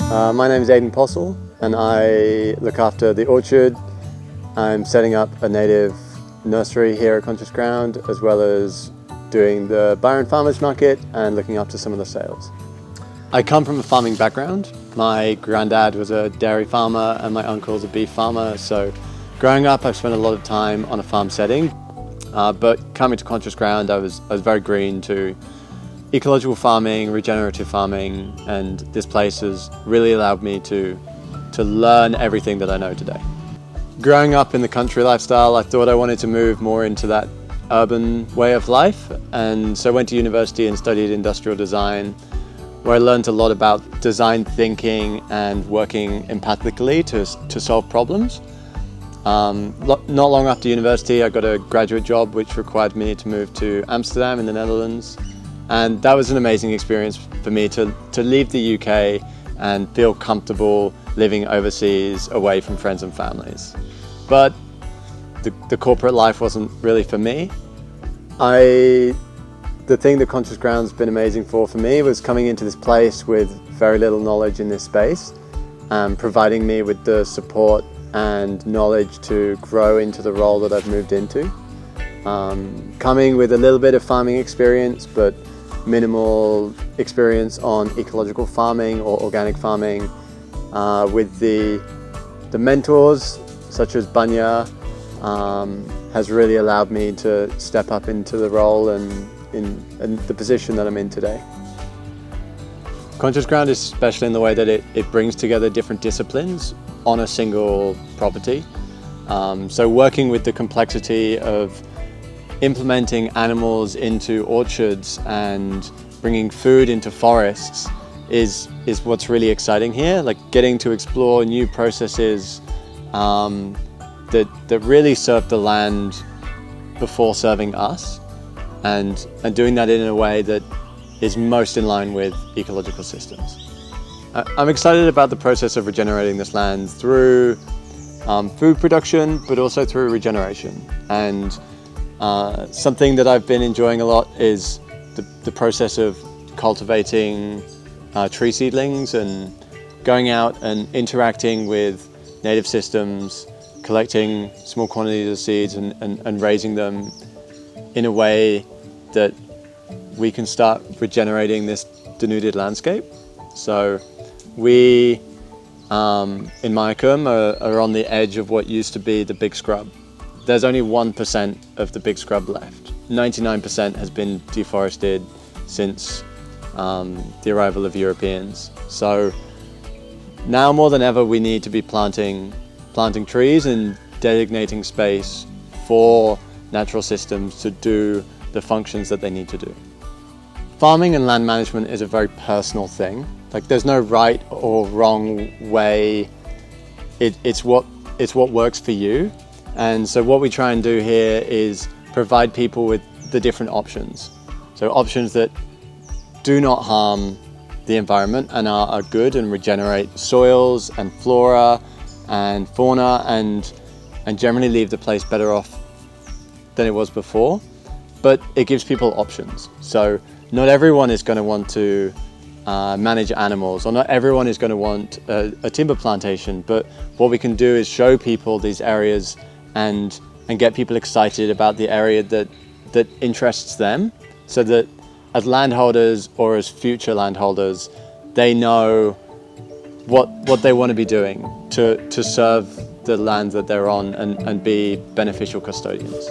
My name is Aidan and I look after the orchard. I'm setting up a native nursery here at Conscious Ground, as well as doing the Byron Farmers Market and looking after some of the sales. I come from a farming background. My granddad was a dairy farmer and my uncle's a beef farmer, so growing up I've spent a lot of time on a farm setting, but coming to Conscious Ground I was very green to ecological farming, regenerative farming, and this place has really allowed me to learn everything that I know today. Growing up in the country lifestyle, I thought I wanted to move more into that urban way of life, and so I went to university and studied industrial design, where I learned a lot about design thinking and working empathically to solve problems. Not long after university, I got a graduate job which required me to move to Amsterdam in the Netherlands. And that was an amazing experience for me to leave the UK and feel comfortable living overseas away from friends and families. But the corporate life wasn't really for me. The thing that Conscious Ground's been amazing for me was coming into this place with very little knowledge in this space, providing me with the support and knowledge to grow into the role that I've moved into. Coming with a little bit of farming experience, but minimal experience on ecological farming or organic farming, with the mentors such as Banya, has really allowed me to step up into the role and in the position that I'm in today. Conscious Ground is special in the way that it brings together different disciplines on a single property. So working with the complexity of implementing animals into orchards and bringing food into forests is what's really exciting here. Like getting to explore new processes that really serve the land before serving us, and doing that in a way that is most in line with ecological systems. I'm excited about the process of regenerating this land through food production, but also through regeneration. And something that I've been enjoying a lot is the process of cultivating tree seedlings and going out and interacting with native systems, collecting small quantities of seeds and raising them in a way that we can start regenerating this denuded landscape. So we in Mycombe are on the edge of what used to be the big scrub. There's only 1% of the big scrub left. 99% has been deforested since the arrival of Europeans. So now more than ever we need to be planting trees and designating space for natural systems to do the functions that they need to do. Farming and land management is a very personal thing. Like there's no right or wrong way. It's what works for you. And so what we try and do here is provide people with the different options. So options that do not harm the environment and are good and regenerate soils and flora and fauna and generally leave the place better off than it was before. But it gives people options. So not everyone is going to want to manage animals, or not everyone is going to want a timber plantation, but what we can do is show people these areas and get people excited about the area that interests them, so that as landholders or as future landholders, they know what they want to be doing to serve the land that they're on and be beneficial custodians.